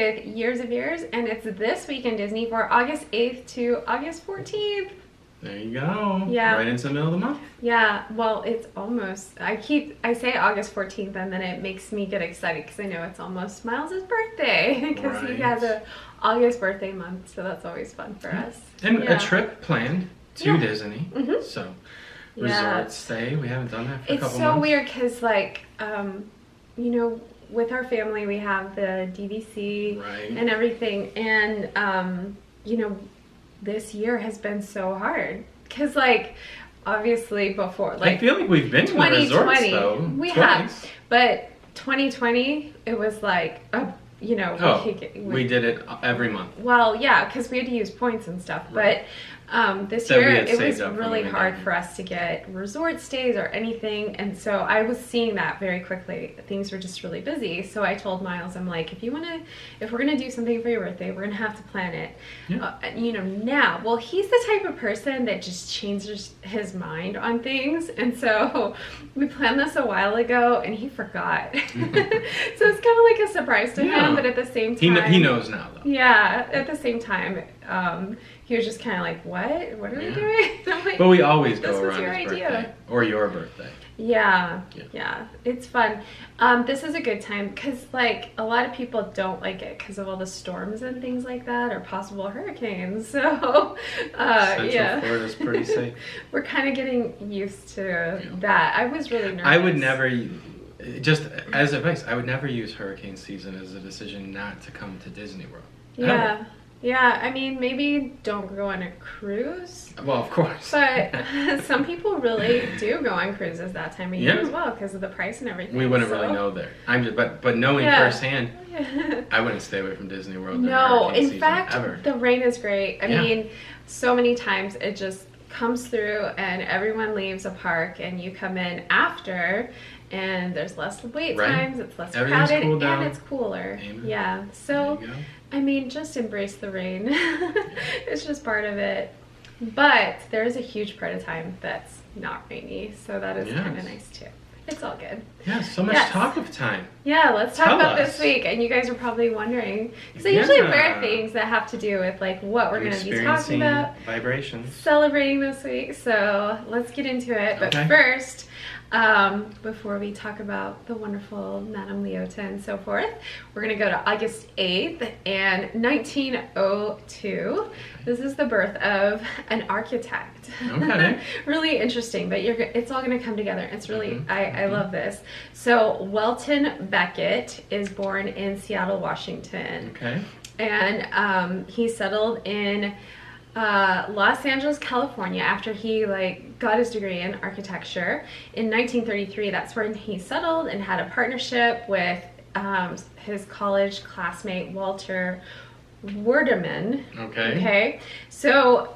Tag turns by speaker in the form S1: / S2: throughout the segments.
S1: with Years of Years, and it's this week in Disney for August 8th to August 14th.
S2: There you go.
S1: Yeah.
S2: Right into the middle of the month.
S1: Yeah, well, it's almost, I say August 14th, and then it makes me get excited because I know it's almost Miles' birthday, because he has a August birthday month, so that's always fun for us.
S2: And a trip planned to Disney, so resort
S1: Yes.
S2: stay. We haven't done that for a couple months.
S1: It's so weird because, like, you know, with our family, we have the DVC and everything, and, you know, this year has been so hard because, like, obviously before, like,
S2: I feel like we've been to the resorts, though.
S1: We have, but 2020, it was like, you know,
S2: we did it every month.
S1: Well, yeah, because we had to use points and stuff, but this year it was really hard for us to get resort stays or anything, and so I was seeing that very quickly. Things were just really busy, so I told Miles, I'm like, if we're gonna do something for your birthday, we're gonna have to plan it, you know, now. Well, he's the type of person that just changes his mind on things, and so we planned this a while ago, and he forgot. So it's kind of like a surprise to him, but at the same time,
S2: he knows now, though.
S1: Yeah, at the same time, he was just kind of like, what are we doing? I'm like,
S2: but we always go
S1: this was
S2: around
S1: your
S2: his
S1: idea.
S2: birthday or your birthday.
S1: Yeah, it's fun. This is a good time because, like, a lot of people don't like it because of all the storms and things like that, or possible hurricanes. So
S2: Central Florida's pretty safe.
S1: We're kind of getting used to that. I was really nervous.
S2: I would never, just as advice, I would never use hurricane season as a decision not to come to Disney World.
S1: Yeah.
S2: Ever.
S1: Yeah, I mean, maybe don't go on a cruise.
S2: Well, of course.
S1: But some people really do go on cruises that time of year as well because of the price and everything.
S2: We wouldn't really know there. But knowing firsthand, I wouldn't stay away from Disney World.
S1: No, in
S2: season,
S1: fact,
S2: ever.
S1: the rain is great. I mean, so many times it just comes through and everyone leaves a park and you come in after and there's less wait times, it's less crowded, and it's cooler.
S2: Amen.
S1: Yeah, so I mean, just embrace the rain. It's just part of it. But there is a huge part of time that's not rainy, so that is kind of nice too. It's all good.
S2: Yeah, so much talk of time.
S1: Yeah, let's talk about this week. And you guys are probably wondering, because I usually wear things that have to do with, like, what we're going to be talking about.
S2: Vibrations.
S1: Celebrating this week. So let's get into it. But first, before we talk about the wonderful Madame Leota and so forth, we're going to go to August 8th and 1902. This is the birth of an architect.
S2: Okay.
S1: Really interesting, but it's all going to come together. It's really, I love this. So Welton Becket is born in Seattle, Washington.
S2: Okay.
S1: And he settled in Los Angeles, California after he got his degree in architecture. In 1933, that's when he settled and had a partnership with his college classmate Walter Werdeman. Okay. So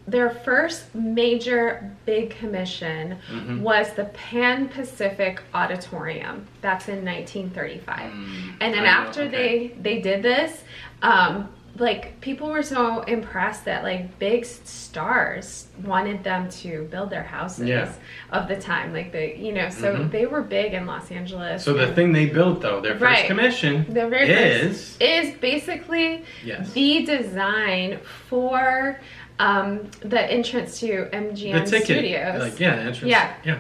S1: their first major big commission was the Pan Pacific Auditorium. That's in 1935. And then after they did this, like, people were so impressed that, like, big stars wanted them to build their houses of the time, like, so they were big in Los Angeles.
S2: So the thing they built, though, their first commission, is basically
S1: the design for the entrance to MGM Studios.
S2: Like, entrance.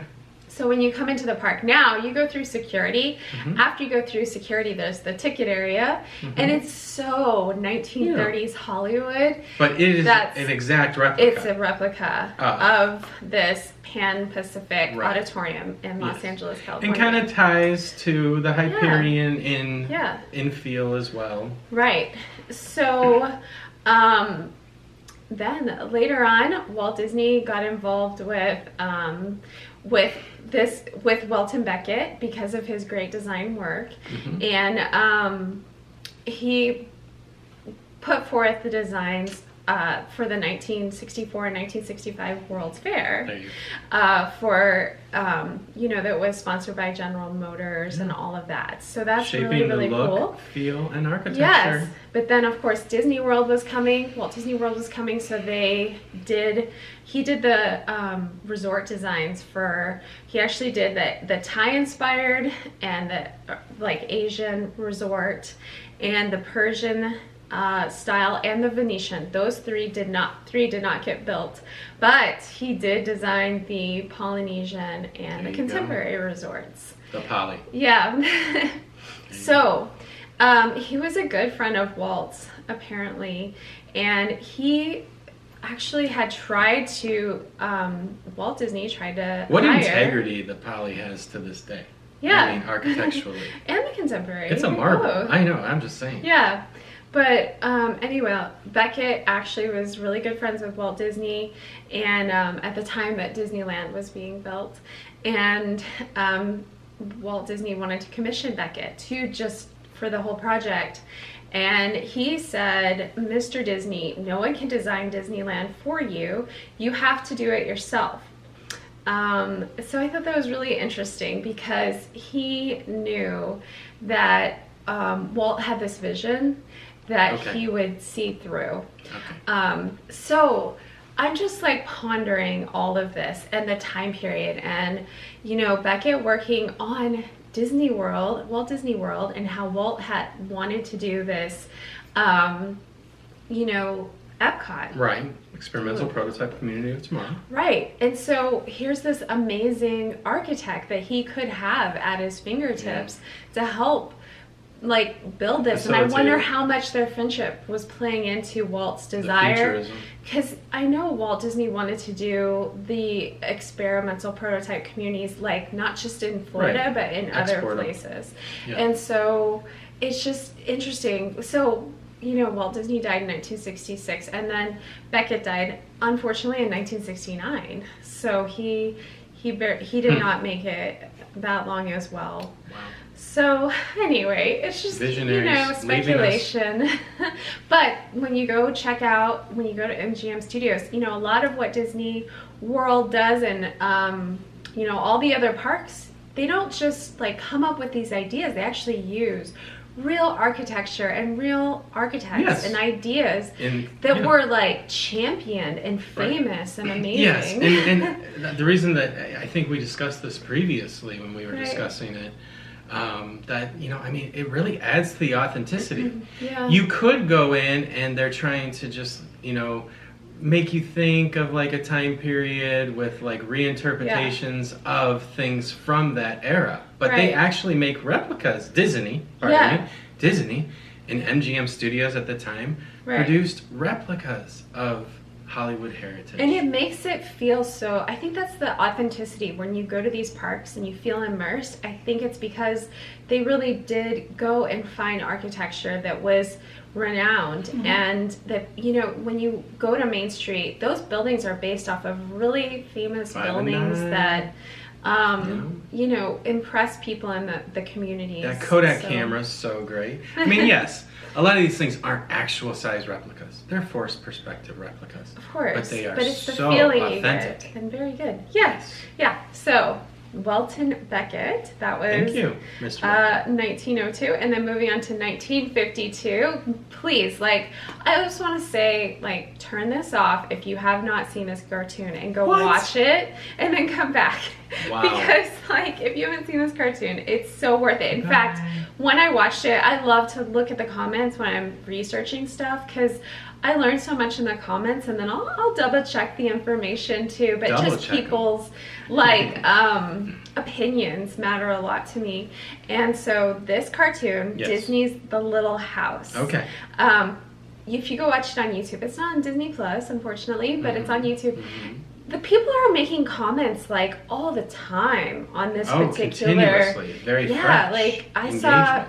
S1: So when you come into the park now, you go through security. After you go through security, there's the ticket area. And it's so 1930s Hollywood.
S2: But it is an exact replica.
S1: It's a replica of this Pan Pacific Auditorium in Los Angeles, California.
S2: And kind of ties to the Hyperion in feel as well. Right.
S1: So then later on, Walt Disney got involved with Welton Becket because of his great design work, and he put forth the designs for the 1964 and 1965 World's Fair.
S2: There you go.
S1: You know, that was sponsored by General Motors and all of that. So that's
S2: Shaping
S1: really, really
S2: the look,
S1: cool.
S2: feel, and architecture.
S1: Yes, but then of course Disney World was coming. Walt Disney World was coming, so he did the resort designs for. He actually did the Thai inspired and the like Asian resort, and the Persian style and the Venetian. Those three did not get built, but he did design the Polynesian and the contemporary resorts.
S2: The Poly.
S1: Yeah. So he was a good friend of Walt's, apparently, and he actually had tried to Walt Disney tried to
S2: what
S1: hire,
S2: integrity the Poly has to this day.
S1: Yeah.
S2: I mean, architecturally.
S1: And the contemporary.
S2: It's a marvel.
S1: Both.
S2: I know, I'm just saying.
S1: Yeah. But anyway, Becket actually was really good friends with Walt Disney, and at the time that Disneyland was being built, and Walt Disney wanted to commission Becket for the whole project. And he said, Mr. Disney, no one can design Disneyland for you. You have to do it yourself. So I thought that was really interesting because he knew that Walt had this vision that he would see through. So I'm just like pondering all of this and the time period, and you know, Becket working on Disney World, Walt Disney World, and how Walt had wanted to do this, you know, Epcot.
S2: Right. Experimental prototype community of tomorrow.
S1: Right. And so here's this amazing architect that he could have at his fingertips to help like build this. And I wonder how much their friendship was playing into Walt's desire, because I know Walt Disney wanted to do the experimental prototype communities, like not just in Florida but in other places. And so it's just interesting. So you know, Walt Disney died in 1966, and then Becket died unfortunately in 1969. So he did not make it that long as well.
S2: Wow.
S1: So anyway, it's just, you know, speculation. But when you go to MGM Studios, you know, a lot of what Disney World does, and you know, all the other parks, they don't just like come up with these ideas. They actually use real architecture and real architects and ideas that were like championed and famous and amazing.
S2: Yes, and the reason that I think we discussed this previously when we were discussing it, that, you know, I mean, it really adds to the authenticity. You could go in and they're trying to just, you know, make you think of like a time period with like reinterpretations of things from that era, but they actually make replicas. Disney and MGM Studios at the time produced replicas of Hollywood heritage.
S1: And it makes it feel so, I think that's the authenticity. When you go to these parks and you feel immersed, I think it's because they really did go and find architecture that was renowned, and that, you know, when you go to Main Street, those buildings are based off of really famous buildings that you know, impress people in the communities.
S2: That Kodak camera's so great. I mean, yes, a lot of these things aren't actual size replicas. They're forced perspective replicas.
S1: Of course.
S2: But they are
S1: it's the
S2: so
S1: feeling
S2: authentic.
S1: you get, and very good. Yes. Yeah. So Welton Becket, that was
S2: Thank you, Mr.
S1: 1902, and then moving on to 1952. Please, like, I just want to say, like, turn this off if you have not seen this cartoon and go watch it and then come back.
S2: Wow.
S1: Because, like, if you haven't seen this cartoon, it's so worth it. In fact, when I watched it, I love to look at the comments when I'm researching stuff, because I learned so much in the comments, and then I'll double check the information too, but just people's like opinions matter a lot to me. And so this cartoon, Disney's The Little House.
S2: Okay.
S1: If you go watch it on YouTube, it's not on Disney Plus, unfortunately, but it's on YouTube. The people are making comments like all the time on this particular.
S2: Continuously, very fresh
S1: like I saw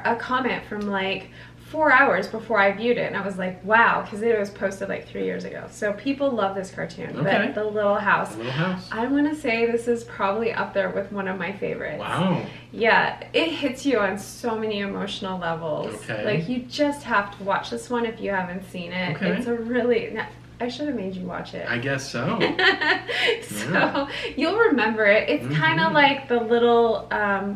S1: a comment from like 4 hours before I viewed it, and I was like, wow, because it was posted like 3 years ago. So people love this cartoon.
S2: Okay.
S1: But The Little House.
S2: The Little House.
S1: I want to say this is probably up there with one of my favorites.
S2: Wow.
S1: Yeah, it hits you on so many emotional levels.
S2: Okay.
S1: Like, you just have to watch this one if you haven't seen it.
S2: Okay.
S1: It's a really... I should have made you watch it.
S2: I guess so.
S1: So you'll remember it. It's kind of like the little,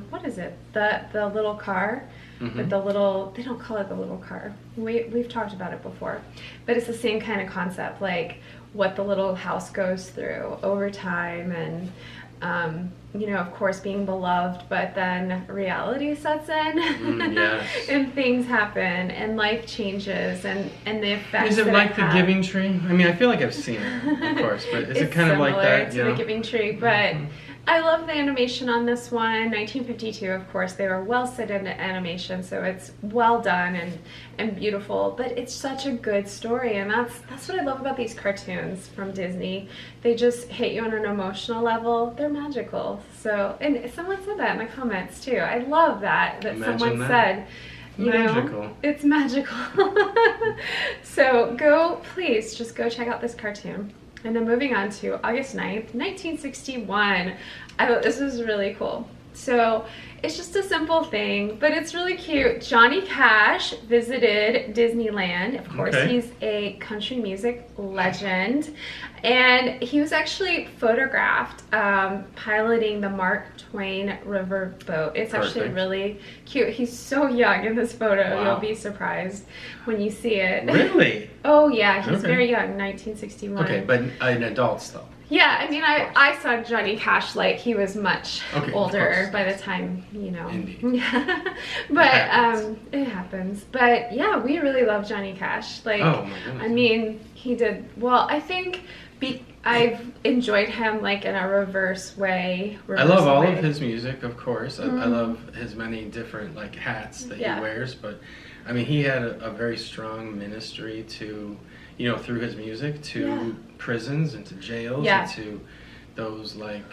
S1: what is it? The little car. With the little, they don't call it the little car. We've talked about it before. But it's the same kind of concept, like what the little house goes through over time, and you know, of course, being beloved, but then reality sets in,
S2: yes.
S1: and things happen, and life changes, and the effects.
S2: Is it
S1: that
S2: like
S1: it
S2: The
S1: has.
S2: Giving Tree? I mean, I feel like I've seen it, of course, but is it kind of like that?
S1: To The Giving Tree, but I love the animation on this one. 1952, of course, they were well set into animation, so it's well done and beautiful. But it's such a good story, and that's what I love about these cartoons from Disney. They just hit you on an emotional level. They're magical. So, and someone said that in the comments too. I love that
S2: Imagine
S1: someone
S2: that.
S1: said. You
S2: Magical.
S1: know, it's magical. So please just go check out this cartoon. And then moving on to August 9th, 1961. I thought this was really cool. So it's just a simple thing, but it's really cute. Johnny Cash visited Disneyland. Of course, he's a country music legend. And he was actually photographed piloting the Mark Twain river boat. It's actually really cute. He's so young in this photo.
S2: Wow.
S1: You'll be surprised when you see it.
S2: Really?
S1: Oh yeah, he's very young, 1961.
S2: Okay, but an adult though.
S1: Yeah, I mean, I saw Johnny Cash like he was much older by the time, you know.
S2: Indeed.
S1: Yeah, but it happens. But yeah, we really love Johnny Cash. Like,
S2: oh my goodness.
S1: I mean, he did well. I think I've enjoyed him like in a reverse way.
S2: I love all of his music, of course. I love his many different like hats that he wears. But I mean, he had a very strong ministry to, you know, through his music to prisons and to jails and to those like,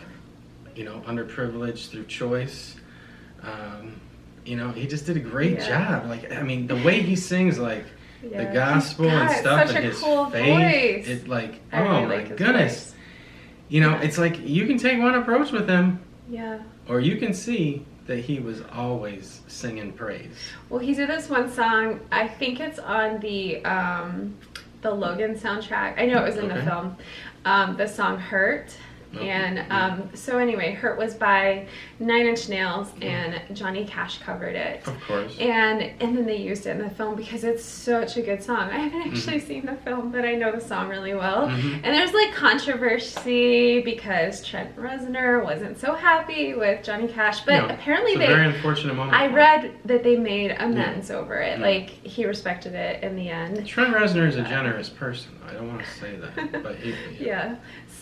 S2: you know, underprivileged through choice. You know, he just did a great job. Like, I mean, the way he sings, like the gospel and stuff, and his
S1: cool
S2: faith,
S1: voice.
S2: it's like,
S1: I
S2: oh
S1: really
S2: my
S1: like
S2: goodness.
S1: voice.
S2: You know, it's like you can take one approach with him,
S1: Yeah.
S2: or you can see that he was always singing praise.
S1: Well, he did this one song. I think it's on the Logan soundtrack. I know it was in the film. The song "Hurt." And so anyway, "Hurt" was by 9 Inch Nails, and Johnny Cash covered it.
S2: Of course.
S1: And then they used it in the film because it's such a good song. I haven't actually seen the film, but I know the song really well. And there's like controversy because Trent Reznor wasn't so happy with Johnny Cash, but apparently
S2: it's a very unfortunate moment.
S1: I read that they made amends over it. Like, he respected it in the end.
S2: Trent Reznor is a generous person. I don't want to say that, but he,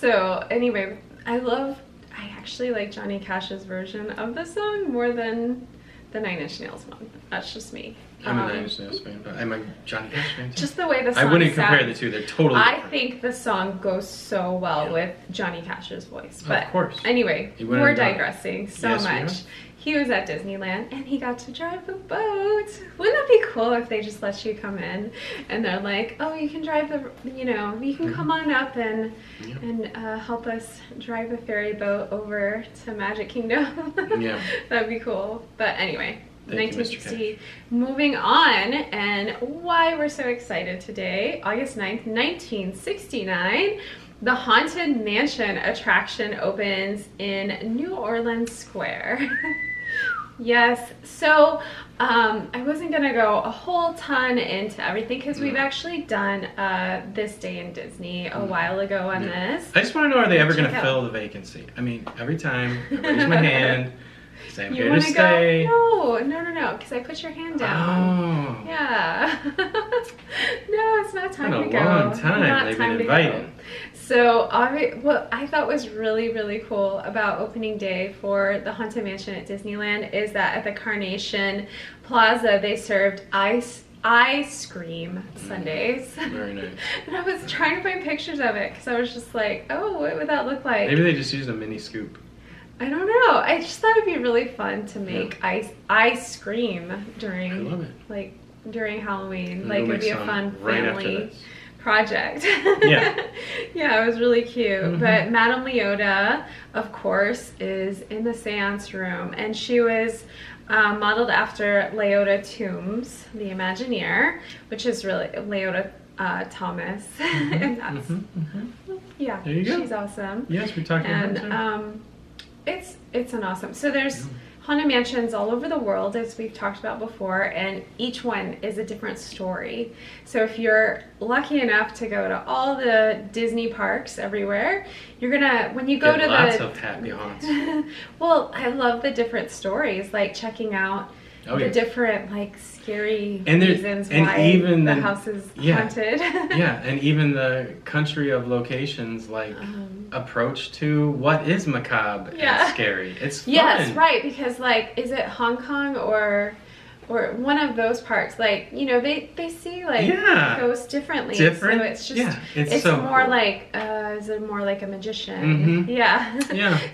S1: So anyway, I actually like Johnny Cash's version of the song more than the 9 Inch Nails one. That's just me.
S2: I'm a 9 Inch Nails fan, but I'm a Johnny Cash fan too.
S1: Just the way the song
S2: I wouldn't compare
S1: sounds.
S2: the two. They're totally different.
S1: I think the song goes so well with Johnny Cash's voice. But
S2: of course.
S1: Anyway, we're digressing so much. He was at Disneyland and he got to drive a boat. Wouldn't that be cool if they just let you come in and they're like, oh, you can drive the, you know, you can come on up and help us drive the ferry boat over to Magic Kingdom. That'd be cool. But anyway, 1960. Moving on, and why we're so excited today, August 9th, 1969. The Haunted Mansion attraction opens in New Orleans Square. Yes, so I wasn't gonna go a whole ton into everything because we've actually done This Day in Disney a while ago on this.
S2: I just want to know, are they ever gonna fill the vacancy? I mean, every time I raise my hand, say I'm here to stay.
S1: No, because I put your hand down.
S2: Oh.
S1: Yeah. No, it's not time to go.
S2: It's been a long time they've been inviting.
S1: So, what I thought was really, really cool about opening day for the Haunted Mansion at Disneyland is that at the Carnation Plaza, they served ice cream sundaes.
S2: Very nice.
S1: And I was trying to find pictures of it because I was just like, oh, what would that look like?
S2: Maybe they just used a mini scoop.
S1: I don't know. I just thought it'd be really fun to make ice cream during, like, during Halloween. Like, it'd be a fun family project.
S2: Yeah.
S1: Yeah, it was really cute. But Madame Leota, of course, is in the seance room, and she was modeled after Leota Toombs, the Imagineer, which is really Leota Thomas. And that's yeah,
S2: there you go.
S1: She's awesome.
S2: Yes, we talked about
S1: her too. It's an awesome. So there's Haunted Mansions all over the world, as we've talked about before, and each one is a different story. So if you're lucky enough to go to all the Disney parks everywhere, you're gonna, when you go to
S2: lots of happy haunts.
S1: Well, I love the different stories, like checking out the different, like, scary reasons why even the house is haunted.
S2: Yeah, and even the country of locations, like, approach to what is macabre and scary. It's fun. Yes,
S1: right, because, like, is it Hong Kong or one of those parks? Like, you know, they see, like, ghosts differently. So it's just, it's so more cool. Like, is it more like a magician? Yeah.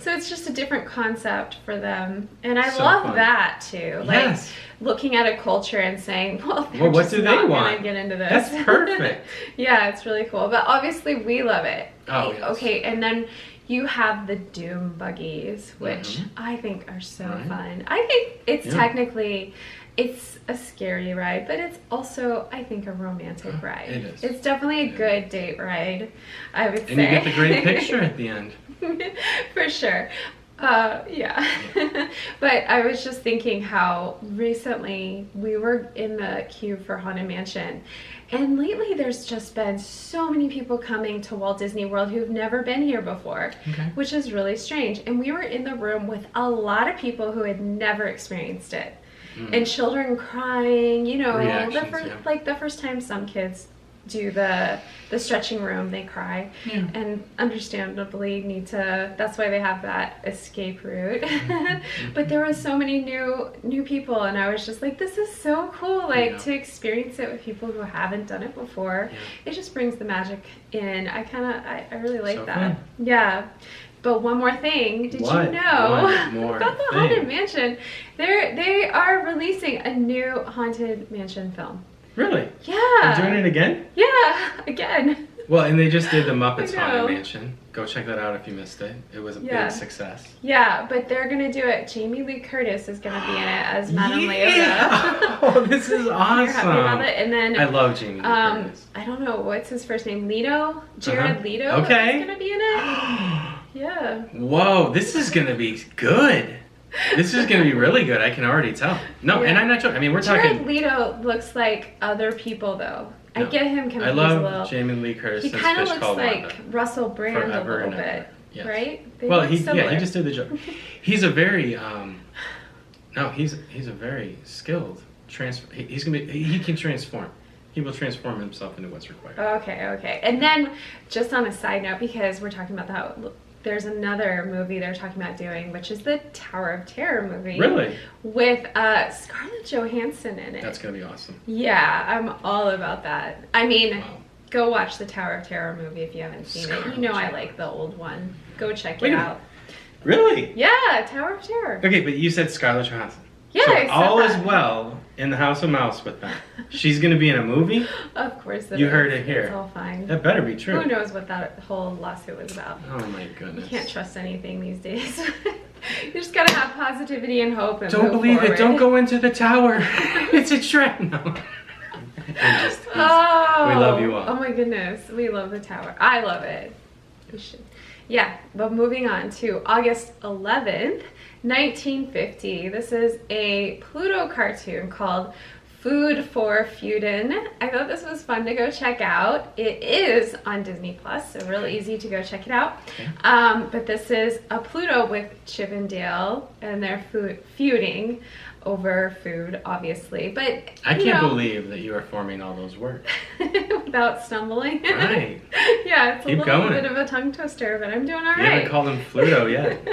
S1: So it's just a different concept for them. And I love that, too. Like, looking at a culture and saying, well,
S2: what do they want?
S1: Gonna get into this.
S2: That's perfect.
S1: Yeah, it's really cool. But obviously, we love it.
S2: Oh, yes.
S1: Okay, and then you have the Doom buggies, which I think are so fun. I think it's technically, it's a scary ride, but it's also, I think, a romantic ride. It is. It's definitely a good date ride, I would say.
S2: And you get the great picture at the end.
S1: For sure. Yeah. But I was just thinking how recently we were in the queue for Haunted Mansion, and lately there's just been so many people coming to Walt Disney World who've never been here before, which is really strange. And we were in the room with a lot of people who had never experienced it. And children crying, you know, the first time some kids do the stretching room, they cry, and understandably need to, that's why they have that escape route. But there was so many new people, and I was just like, this is so cool, like, to experience it with people who haven't done it before. It just brings the magic in. I really like that. Fun. Yeah. But one more thing, did you know about the Haunted Mansion? They are releasing a new Haunted Mansion film.
S2: Really?
S1: Yeah.
S2: They're doing it again?
S1: Yeah, again.
S2: Well, and they just did the Muppets Haunted Mansion. Go check that out if you missed it. It was a big success.
S1: Yeah, but they're going to do it. Jamie Lee Curtis is going to be in it as Madame Leota.
S2: Oh, this is awesome. You're happy
S1: about it? And then,
S2: I love Jamie Lee Curtis.
S1: I don't know, what's his first name? Leto? Jared Leto is going to be in it. Yeah.
S2: Whoa, this is going to be good. This is going to be really good. I can already tell. No, and I'm not joking. I mean, we're talking...
S1: Jared Leto looks like other people, though. I get him confused a little.
S2: I love Jamie Lee Curtis.
S1: He kind of looks like Russell Brand a little bit, right?
S2: Well, he just did the job. He's a very he's a very skilled he can transform. He will transform himself into what's required.
S1: Okay. And then, just on a side note, because we're talking about that, there's another movie they're talking about doing, which is the Tower of Terror movie.
S2: Really?
S1: With Scarlett Johansson in it.
S2: That's going to be awesome.
S1: Yeah, I'm all about that. I mean, go watch the Tower of Terror movie if you haven't seen it. You know I like the old one. Go check it out.
S2: Really?
S1: Yeah, Tower of Terror.
S2: Okay, but you said Scarlett Johansson.
S1: Yeah,
S2: so
S1: I said
S2: all
S1: that.
S2: Is well in the House of Mouse with them. She's going to be in a movie?
S1: Of course it
S2: You
S1: is.
S2: heard it here.
S1: It's all fine.
S2: That better be true.
S1: Who knows what that whole lawsuit was about.
S2: Oh my goodness.
S1: You can't trust anything these days. You just got to have positivity and hope and
S2: Don't believe
S1: forward.
S2: it. Don't go into the tower. It's a trap. No. We love you all.
S1: Oh my goodness. We love the tower. I love it. We should. Yeah, but moving on to August 11th, 1950. This is a Pluto cartoon called Food for Feudin. I thought this was fun to go check out. It is on Disney Plus, so really easy to go check it out. Okay. But this is a Pluto with Chip and Dale, and they're feuding over food, obviously. But
S2: I can't believe that you are forming all those words
S1: without stumbling.
S2: Right.
S1: Yeah, it's a little bit of a tongue twister, but I'm doing all right.
S2: You haven't called him Pluto yet.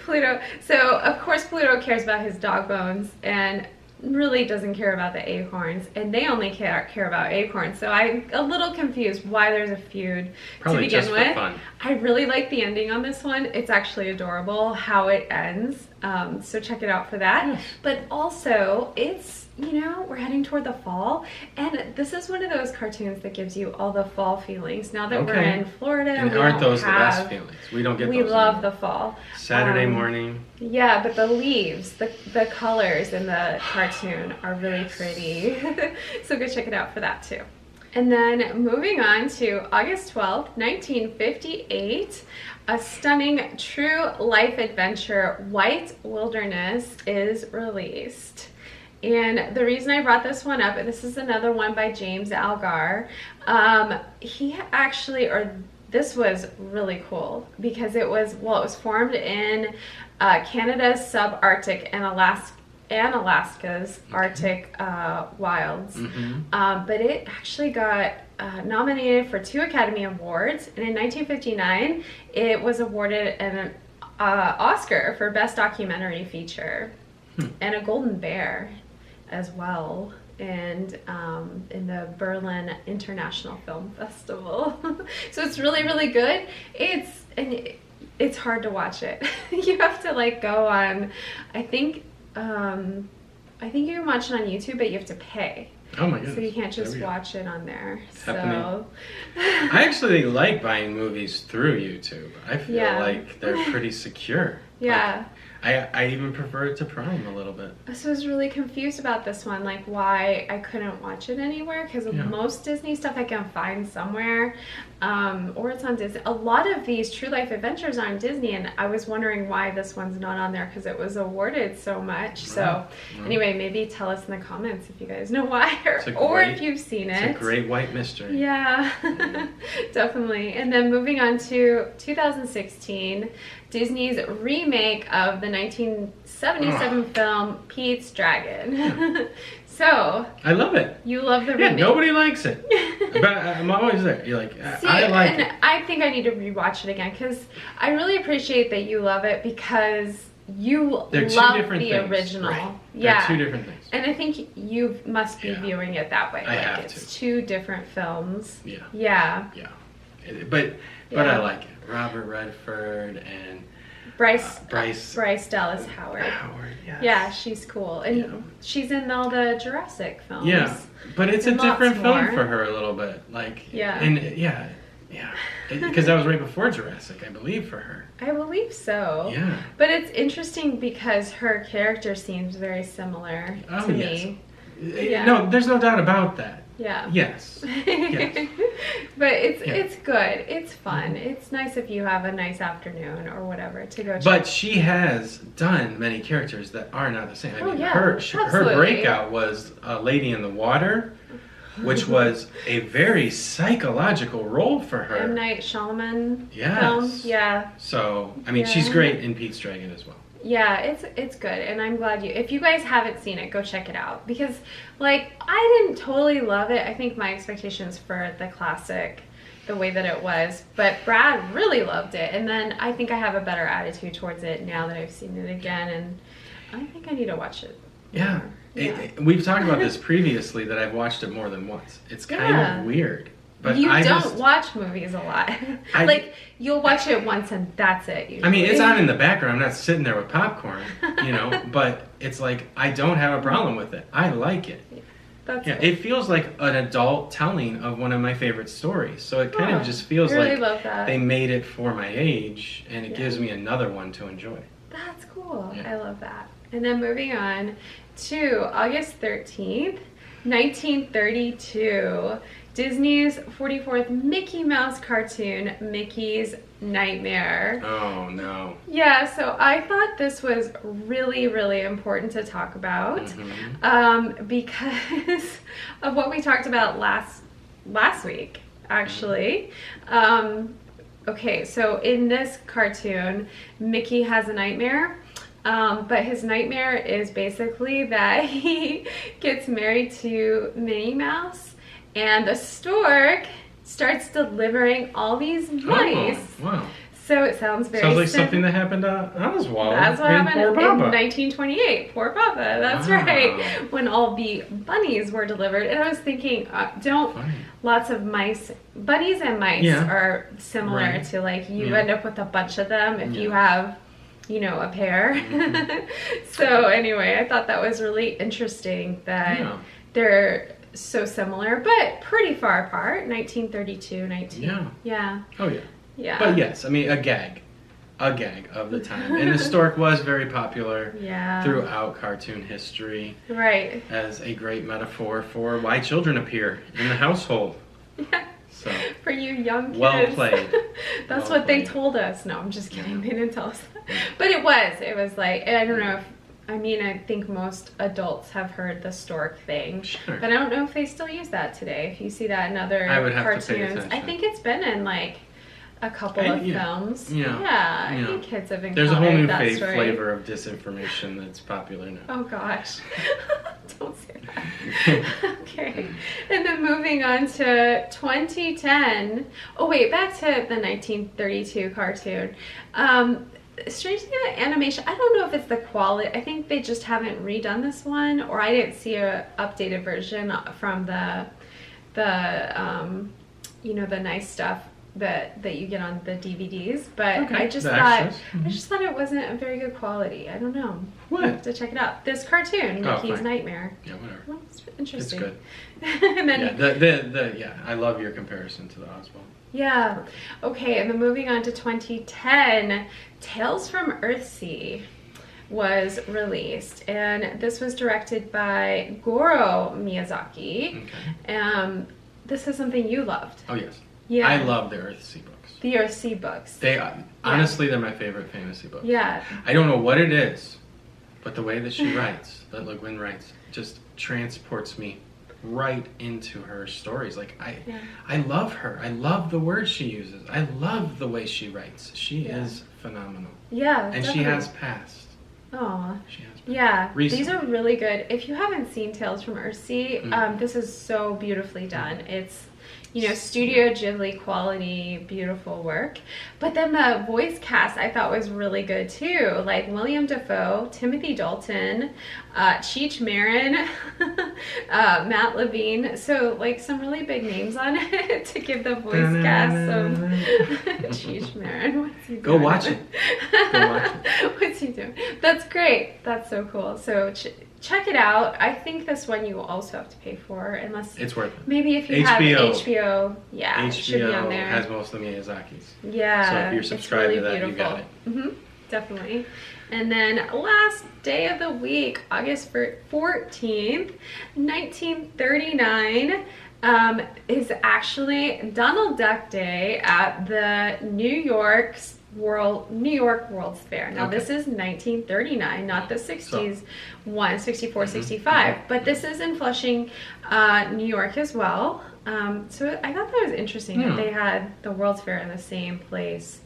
S1: Pluto. So of course Pluto cares about his dog bones and really doesn't care about the acorns, and they only care about acorns. So I'm a little confused why there's a feud to begin with. Fun. I really like the ending on this one. It's actually adorable how it ends. So check it out for that. Yes. But also it's you know, we're heading toward the fall, and this is one of those cartoons that gives you all the fall feelings. Now that we're in Florida,
S2: and aren't those the best feelings? We don't get those.
S1: We love the fall.
S2: Saturday morning.
S1: Yeah, but the leaves, the colors in the cartoon are really pretty. So go check it out for that too. And then moving on to August 12th, 1958, a stunning true life adventure, White Wilderness, is released. And the reason I brought this one up, and this is another one by James Algar, he actually, or this was really cool because it was formed in Canada's subarctic and Alaska's Arctic wilds. But it actually got nominated for 2 Academy Awards, and in 1959 it was awarded an Oscar for Best Documentary Feature and a Golden Bear as well, and in the Berlin International Film Festival. So it's really, really good. It's hard to watch it. You have to like go on, I think you can watch it on YouTube, but you have to pay.
S2: Oh my goodness.
S1: So you can't just watch it on there.
S2: So I actually like buying movies through YouTube. I feel like they're pretty secure.
S1: Yeah.
S2: I even prefer it to Prime a little bit.
S1: So I was really confused about this one, like why I couldn't watch it anywhere, because most Disney stuff I can find somewhere, or it's on Disney. A lot of these true life adventures are on Disney, and I was wondering why this one's not on there, because it was awarded so much. So anyway, maybe tell us in the comments if you guys know why, or if you've seen it.
S2: It's a great white mystery.
S1: Yeah, definitely. And then moving on to 2016, Disney's remake of the 1977 film Pete's Dragon. So I
S2: love it.
S1: You love the remake.
S2: Yeah, nobody likes it, but I'm always there. You're like, I like it.
S1: I think I need to rewatch it again because I really appreciate that you love it because you love the original.
S2: Right. Yeah, they're 2 different things.
S1: And I think you must be viewing it that way.
S2: I have
S1: it's 2 different films.
S2: Yeah.
S1: Yeah.
S2: Yeah. But I like it. Robert Redford and
S1: Bryce Dallas
S2: Howard. Yes.
S1: Yeah, she's cool. And she's in all the Jurassic films.
S2: Yeah, but it's a different film for her a little bit. Like, because that was right before Jurassic, I believe, for her.
S1: I believe so.
S2: Yeah.
S1: But it's interesting because her character seems very similar to me.
S2: Yeah. No, there's no doubt about that.
S1: Yeah.
S2: Yes. Yes.
S1: But it's good. It's fun. It's nice if you have a nice afternoon or whatever to go check.
S2: But she has done many characters that are not the same. I mean, her breakout was Lady in the Water, which was a very psychological role for her.
S1: M. Night Shyamalan film. Yeah.
S2: So, I mean, she's great in Pete's Dragon as well.
S1: Yeah, it's good, and I'm glad if you guys haven't seen it, go check it out, because like I didn't totally love it. I think my expectations for the classic, the way that it was, but Brad really loved it, and then I think I have a better attitude towards it now that I've seen it again, and I think I need to watch it.
S2: Yeah. We've talked about this previously, that I've watched it more than once. It's kind of weird. But
S1: you don't watch movies a lot. Like, you'll watch it once and that's it. Usually.
S2: I mean, it's on in the background. I'm not sitting there with popcorn, but it's like, I don't have a problem with it. I like it.
S1: That's
S2: it feels like an adult telling of one of my favorite stories. So it kind of just feels like they made it for my age, and it gives me another one to enjoy.
S1: That's cool. Yeah. I love that. And then moving on to August 13th, 1932. Disney's 44th Mickey Mouse cartoon, Mickey's Nightmare.
S2: Oh, no.
S1: Yeah, so I thought this was really, really important to talk about because of what we talked about last week, actually. Okay, so in this cartoon, Mickey has a nightmare. But his nightmare is basically that he gets married to Minnie Mouse, and the stork starts delivering all these mice.
S2: Oh, wow.
S1: So it sounds very
S2: like something that happened to Oswald.
S1: That's what happened in 1928. Poor Papa. That's right. When all the bunnies were delivered. And I was thinking, lots of mice, bunnies and mice are similar to, like, you end up with a bunch of them if you have you know, a pair. So anyway, I thought that was really interesting that they're so similar, but pretty far apart. 1932, 19. Yeah.
S2: Oh yeah. Yeah. But yes, I mean, a gag of the time. And the stork was very popular throughout cartoon history. Right. As a great metaphor for why children appear in the household. Yeah. So,
S1: for you young kids.
S2: Well played.
S1: That's what they told us. No, I'm just kidding. They didn't tell us that. But it was like, I don't know if, I think most adults have heard the stork thing. Sure. But I don't know if they still use that today. If you see that in other cartoons. I think it's been in like a couple of films. I think kids have encountered
S2: there's a whole new flavor of disinformation that's popular now.
S1: Oh gosh. Don't say that. Okay. And then moving on to 2010. Oh wait, back to the 1932 cartoon. Strangely, the animation, I don't know if it's the quality. I think they just haven't redone this one, or I didn't see a updated version from the you know, the nice stuff that you get on the DVDs, but I just thought it wasn't a very good quality. I don't know.
S2: What?
S1: I have to check it out. This cartoon, Mickey's Nightmare.
S2: Yeah, whatever.
S1: Well, it's interesting.
S2: It's good. And then I love your comparison to the Oswald.
S1: Yeah. Okay, and then moving on to 2010, Tales from Earthsea was released, and this was directed by Goro Miyazaki. Okay. This is something you loved.
S2: Oh yes. Yeah. I love the EARTHSEA books.
S1: The EARTHSEA books.
S2: Honestly, they're my favorite fantasy books.
S1: Yeah. I
S2: don't know what it is, but the way that she writes, that Le Guin writes, just transports me right into her stories. Like I love her. I love the words she uses. I love the way she writes. She is phenomenal.
S1: Yeah.
S2: And definitely. She has passed.
S1: Oh.
S2: She has passed.
S1: Yeah.
S2: Recently.
S1: These are really good. If you haven't seen Tales from Earthsea, this is so beautifully done. It's, you know, Studio Ghibli quality, beautiful work. But then the voice cast I thought was really good too. Like William Dafoe, Timothy Dalton, Cheech Marin, Matt Levine. So like some really big names on it to give the voice cast some Cheech Marin. What's he doing?
S2: Go watch it. Go watch it.
S1: What's he doing? That's great. That's so cool. So check it out. I think this one you will also have to pay for, unless
S2: it's worth it.
S1: Maybe if you have HBO, it should be on there.
S2: Has most of the Miyazaki's.
S1: Yeah,
S2: so if you're subscribed to that, beautiful. You got it.
S1: Definitely. And then last day of the week, August 14th, 1939, is actually Donald Duck Day at the New York World's Fair. Now this is 1939, not the 60s one, 64, 65, but this is in Flushing, New York as well. So I thought that was interesting that they had the World's Fair in the same place,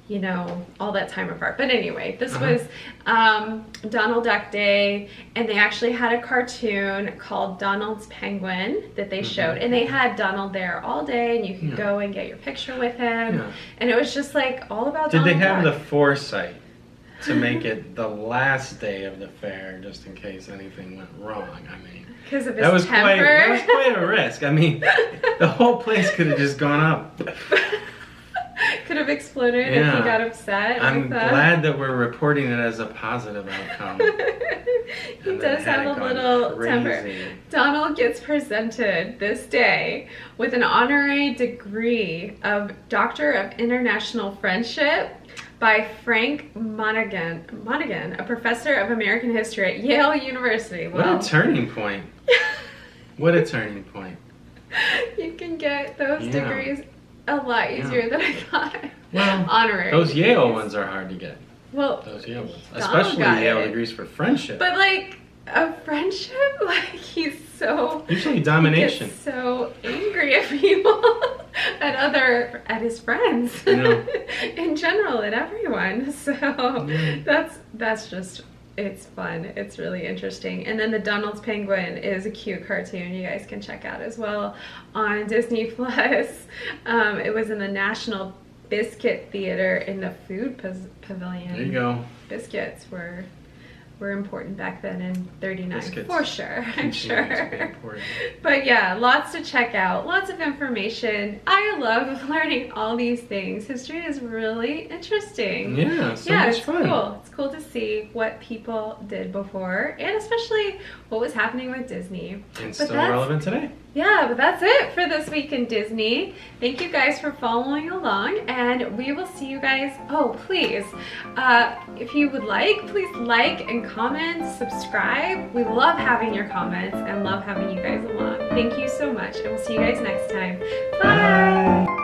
S1: you know, all that time apart. But anyway, this was Donald Duck Day, and they actually had a cartoon called Donald's Penguin that they showed, and they had Donald there all day, and you could go and get your picture with him, and it was just like all about Donald
S2: Did they have
S1: Duck.
S2: the foresight to make it the last day of the fair, just in case anything went wrong? I mean,
S1: because of his temper.
S2: That was quite a risk. I mean, the whole place could have just gone up.
S1: Could have exploded if he got upset.
S2: I'm glad that we're reporting it as a positive outcome.
S1: He does have a little temper. Donald gets presented this day with an honorary degree of Doctor of International Friendship by Frank Monaghan, a professor of American history at Yale University.
S2: What a turning point. What a turning point.
S1: You can get those degrees a lot easier than I thought.
S2: Well,
S1: honorary.
S2: Those Yale ones are hard to get.
S1: Well,
S2: those Yale ones, especially Yale degrees for friendship.
S1: But like a friendship, like he's so
S2: usually domination.
S1: He gets so angry at people, at his friends, in general, at everyone. So that's just. It's fun. It's really interesting. And then the Donald's Penguin is a cute cartoon you guys can check out as well on Disney Plus. It was in the National Biscuit Theater in the Food Pavilion.
S2: There you go.
S1: Biscuits were were important back then in 39
S2: Biscuits
S1: for sure, I'm
S2: continue to be
S1: sure.
S2: important.
S1: But yeah, lots to check out, lots of information. I love learning all these things. History is really interesting.
S2: Yeah, so
S1: yeah,
S2: much
S1: it's
S2: fun.
S1: cool. It's cool to see what people did before, and especially what was happening with Disney.
S2: And still relevant today.
S1: Yeah, but that's it for this week in Disney. Thank you guys for following along, and we will see you guys. Oh, please, if you would like, please like and comment, subscribe. We love having your comments and love having you guys along. Thank you so much, and we'll see you guys next time. Bye.